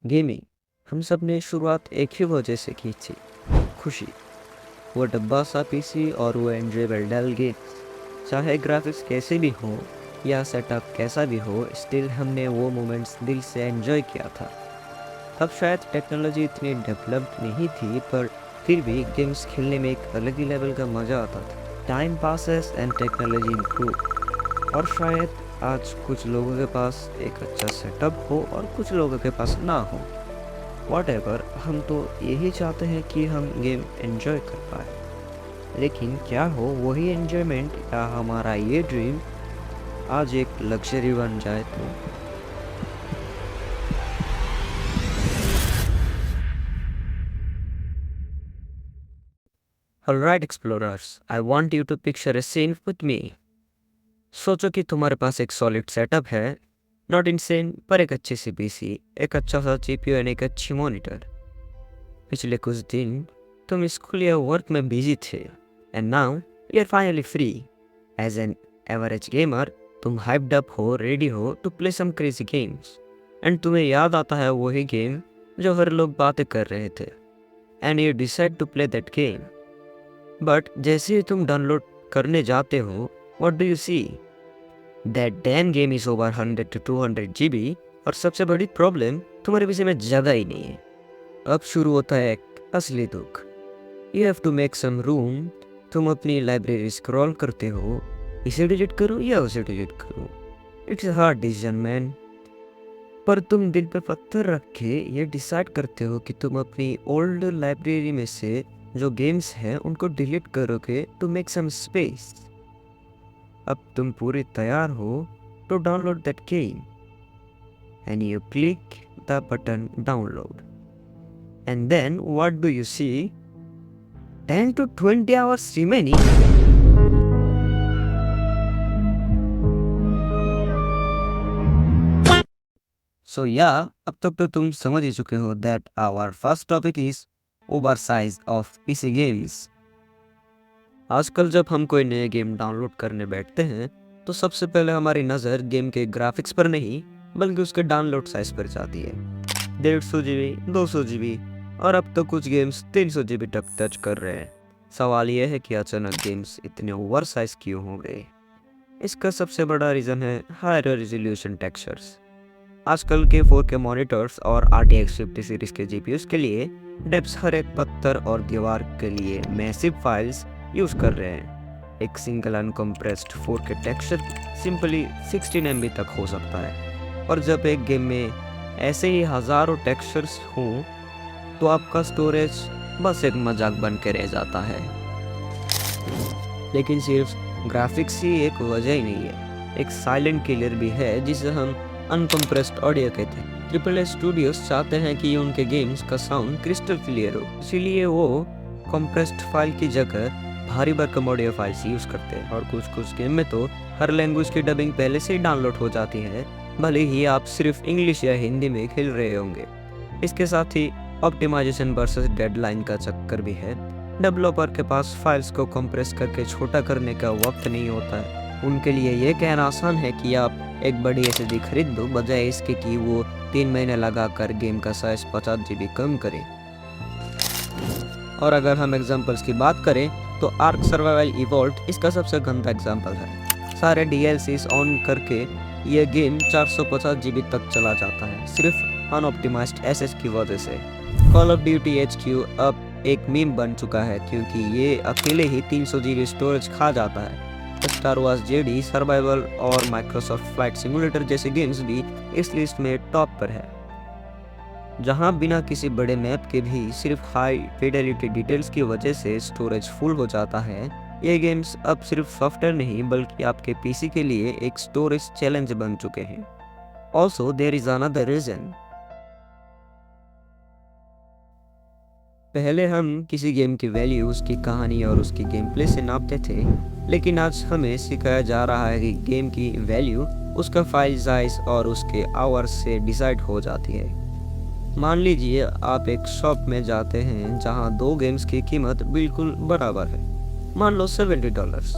Gaming हम सब ने शुरुआत एक ही वजह से की थी, खुशी। वो डब्बा सा पीसी और वो एंजॉयबल डेल गेम्स। चाहे ग्राफिक्स कैसे भी हो या सेटअप कैसा भी हो, स्टिल हमने वो मोमेंट्स दिल से एंजॉय किया था। तब शायद टेक्नोलॉजी इतनी डेवलप्ड नहीं थी, पर फिर भी गेम्स खेलने में एक अलग ही लेवल का मज़ा आता था। Time passes and technology improve, और शायद आज कुछ लोगों के पास एक अच्छा सेटअप हो और कुछ लोगों के पास ना हो। वॉटेवर, हम तो यही चाहते हैं कि हम गेम एंजॉय कर पाए। लेकिन क्या हो वही एंजॉयमेंट या हमारा ये ड्रीम आज एक लग्जरी बन जाए तो? Alright explorers, I want you to picture a scene with me. सोचो कि तुम्हारे पास एक सॉलिड सेटअप है, नॉट इनसेन पर एक अच्छी सी पीसी, एक अच्छा सा जीपीयू एंड एक अच्छी मॉनिटर। पिछले कुछ दिन तुम स्कूल या वर्क में बिजी थे, and now you are finally free. As an average gamer तुम हाइप्ड अप हो, रेडी हो to play some crazy games, and तुम्हें याद आता है वही गेम जो हर लोग बातें कर रहे थे, and you decide to play that game. But जैसे ही तुम डाउनलोड करने जाते हो, what do you see? That damn game is over 100 to 200 GB, और सबसे बड़ी प्रॉब्लम तुम्हारे पीछे में जगह ही नहीं है। अब शुरू होता है एक असली दुख। You have to make some room. तुम अपनी लाइब्रेरी स्क्रॉल करते हो, इसे डिलीट करूं या उसे डिलीट करूं? It's a hard decision man. पर तुम दिल पे पत्थर रख के ये डिसाइड करते हो कि तुम अपनी ओल्ड लाइब्रेरी में से जो गेम्स हैं उनको डिलीट करोगे टू मेक सम स्पेस। अब तुम पूरी तैयार हो to download that game, and you click the button download, and then what do you see? 10 to 20 hours remaining. So yeah, अब तक तो तुम समझ ही चुके हो that our first topic is oversize of PC games. आजकल जब हम कोई नए गेम डाउनलोड करने बैठते हैं तो सबसे पहले हमारी नज़र गेम के ग्राफिक्स पर नहीं बल्कि उसके डाउनलोड साइज पर जाती है। 150 GB, 200 GB, और अब तो कुछ गेम्स 300 GB तक टच कर रहे हैं। सवाल यह है कि अचानक गेम्स इतने ओवर साइज क्यों हो गए? इसका सबसे बड़ा रीज़न है हायर रेजोल्यूशन टेक्सचर्स। आजकल के 4K मॉनिटर्स और RTX 50 सीरीज के GPUs के लिए डेप्स हर एक पत्थर और दीवार के लिए मैसिव फाइल्स यूज़ कर रहे हैं। एक single uncompressed 4K texture simply 16 MB तक हो सकता है, और जब एक गेम में ऐसे ही हज़ारों टेक्सचर्स हों तो आपका स्टोरेज बस एक मजाक बन के रह जाता है। लेकिन सिर्फ ग्राफिक्स ही एक वजह ही नहीं है, एक साइलेंट किलर भी है जिसे हम अनकम्प्रेस्ड ऑडियो कहते हैं। AAA स्टूडियोज चाहते हैं कि उनके गेम्स का साउंड क्रिस्टल क्लियर हो, इसीलिए वो कंप्रेस्ड फाइल की जगह भारी भरकम ऑडियो फाइल्स यूज़ करते हैं। और कुछ गेम में तो हर लैंग्वेज की डबिंग पहले से ही डाउनलोड हो जाती है, भले ही आप सिर्फ इंग्लिश या हिंदी में खेल रहे होंगे। इसके साथ ही ऑप्टिमाइजेशन वर्सेस डेडलाइन का चक्कर भी है। डेवलपर के पास फाइल्स को कंप्रेस करके छोटा करने का वक्त नहीं होता है। उनके लिए ये कहना आसान है कि आप एक बड़ी SSD खरीद दो, बजाय इसके कि वो 3 महीने लगाकर गेम का साइज 50 GB कम करें। और अगर हम एग्जांपल्स की बात करें तो आर्क सर्वाइवल इवॉल्ट इसका सबसे गंदा एग्जांपल है। सारे DLCs ऑन करके ये गेम 450 GB तक चला जाता है, सिर्फ अनऑप्टिमाइज्ड SS की वजह से। कॉल ऑफ ड्यूटी HQ अब एक मीम बन चुका है क्योंकि ये अकेले ही 300 GB स्टोरेज खा जाता है। स्टार वॉर्स जेडी, सर्वाइवल और माइक्रोसॉफ्ट फ्लाइट सिमुलेटर जैसे गेम्स भी इस लिस्ट में टॉप पर है। जहां बिना किसी बड़े मैप के भी सिर्फ हाई फिडेलिटी डिटेल्स की वजह से स्टोरेज फुल हो जाता है। ये गेम्स अब सिर्फ सॉफ्टवेयर नहीं बल्कि आपके पीसी के लिए एक स्टोरेज चैलेंज बन चुके हैं। Also there is another reason. पहले हम किसी गेम की वैल्यू उसकी कहानी और उसकी गेम प्ले से नापते थे, लेकिन आज हमें सिखाया जा रहा है कि गेम की वैल्यू उसका फाइल साइज और उसके आवर्स से डिसाइड हो जाती है। मान लीजिए आप एक शॉप में जाते हैं जहां दो गेम्स की कीमत बिल्कुल बराबर है, मान लो $70।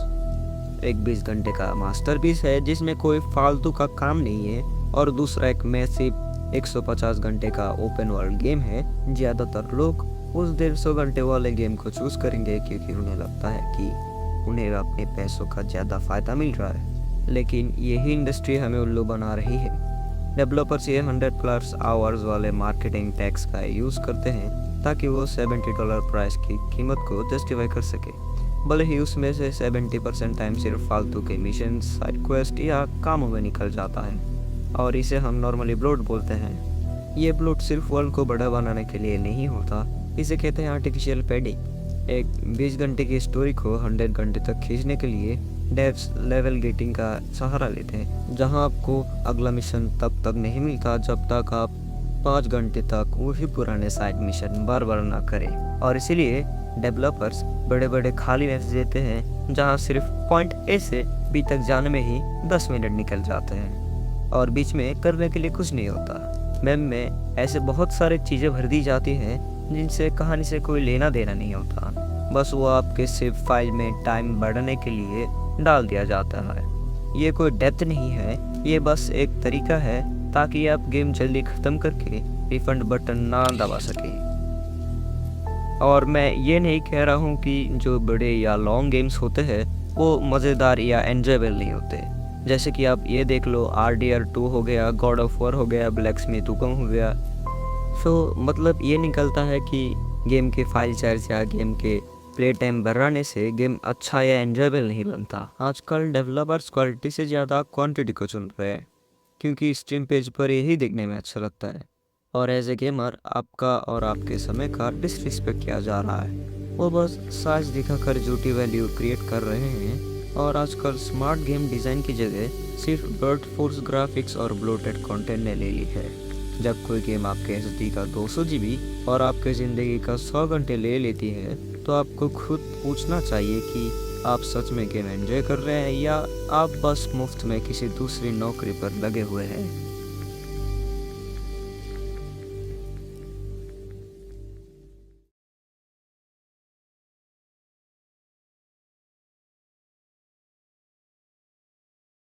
एक 20 घंटे का मास्टरपीस है जिसमें कोई फालतू का काम नहीं है, और दूसरा एक मैसिव 150 घंटे का ओपन वर्ल्ड गेम है, ज़्यादातर लोग उस 150 घंटे वाले गेम को चूज़ करेंगे क्योंकि उन्हें लगता है कि उन्हें अपने पैसों का ज़्यादा फ़ायदा मिल रहा है। लेकिन यही इंडस्ट्री हमें उल्लू बना रही है। डेवलपर्स ये 100+ आवर्स वाले मार्केटिंग टैक्स का यूज़ करते हैं ताकि वो $70 प्राइस की कीमत को जस्टिफाई कर सके, भले ही उसमें से 70% टाइम सिर्फ फालतू के मिशन, साइड क्वेस्ट या कामों में निकल जाता है, और इसे हम नॉर्मली ब्लोट बोलते हैं। ये ब्लोट सिर्फ वर्ल्ड को बड़ा बनाने के लिए नहीं होता, इसे कहते हैं आर्टिफिशियल पैडिंग। एक 20 घंटे की स्टोरी को 100 घंटे तक खींचने के लिए डेव्स लेवल गेटिंग का सहारा लेते हैं, जहां आपको अगला मिशन तब तक नहीं मिलता जब तक आप 5 घंटे तक वही पुराने साइड मिशन बार बार ना करें। और इसीलिए डेवलपर्स बड़े बड़े खाली मैप्स देते हैं जहां सिर्फ पॉइंट ए से बी तक जाने में ही 10 मिनट निकल जाते हैं और बीच में करने के लिए कुछ नहीं होता। मैप में ऐसे बहुत सारी चीज़ें भर दी जाती हैं जिनसे कहानी से कोई लेना देना नहीं होता, बस वो आपके सेव फाइल में टाइम बढ़ाने के लिए डाल दिया जाता है। ये कोई डेप्थ नहीं है, ये बस एक तरीका है ताकि आप गेम जल्दी ख़त्म करके रिफंड बटन ना दबा सकें। और मैं ये नहीं कह रहा हूँ कि जो बड़े या लॉन्ग गेम्स होते हैं वो मज़ेदार या एन्जॉयबल नहीं होते। जैसे कि आप ये देख लो, RDR2 हो गया, गॉड ऑफ वॉर हो गया, ब्लैकस्मिथ वुकंग हो गया। सो मतलब ये निकलता है कि गेम के फाइल साइज या गेम के प्ले टाइम बढ़ाने से गेम अच्छा या एन्जॉयबल नहीं बनता। आजकल डेवलपर्स क्वालिटी से ज़्यादा क्वांटिटी को चुन रहे हैं क्योंकि स्ट्रीम पेज पर यही देखने में अच्छा लगता है, और एज ए गेमर आपका और आपके समय का डिसरिस्पेक्ट किया जा रहा है। वो बस साइज दिखाकर झूठी वैल्यू क्रिएट कर रहे हैं, और आजकल स्मार्ट गेम डिज़ाइन की जगह सिर्फ ब्रूट फोर्स ग्राफिक्स और ब्लोटेड कंटेंट ने ले ली है। जब कोई गेम आपके HD का 200 GB और आपके ज़िंदगी का 100 घंटे ले लेती है तो आपको खुद पूछना चाहिए कि आप सच में गेम एंजॉय कर रहे हैं या आप बस मुफ्त में किसी दूसरी नौकरी पर लगे हुए हैं।